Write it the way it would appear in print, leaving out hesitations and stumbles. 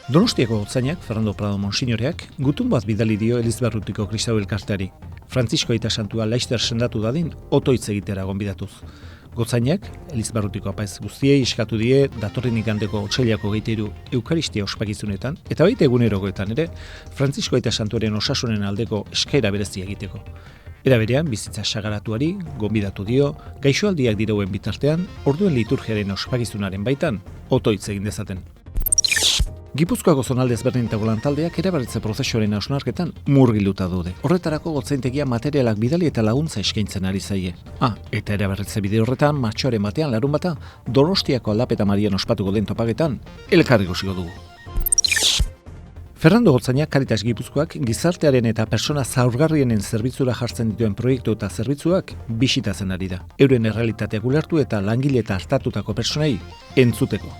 Donostiako gotzainak, Fernando Prado Monsignoreak, gutun bat bidali dio Elizbarrutiko Kristau elkarteari. Frantzisko aita santua laister sendatu dadin, otoitz egitera gonbidatuz. Gotzainak, Elizbarrutiko apaiz guztiei eskatu die datorren igandeko otsailako 23 Eukaristia ospakizunetan, eta baita egunerokoetan ere, Frantzisko aita santuaren osasunen aldeko eskaera berezia egiteko. Era berean, bizitza sagaratuari, gonbidatu dio, gaixoaldiak dirauen bitartean, orduen liturgiaren ospakizunaren baitan, otoitz egin dezaten. Gipuzkoako zonalde ezberdinetako lantaldeak eraberritze prozesuaren hausnarketan murgilduta daude. Horretarako gotzaintegia materialak bidali eta laguntza eskaintzen ari zaie. Eta eraberritze bide horretan, martxoaren batean larunbata, Donostiako Aldapeta Marian ospatuko den topaketan, elkar ikusiko dugu. Fernando Gotzainak Caritas Gipuzkoak gizartearen eta persona zaurgarrienen zerbitzura jartzen dituen proiektu eta zerbitzuak bisitatzen ari da. Euren errealitateak ulertu eta langile eta hartatutako personei entzuteko.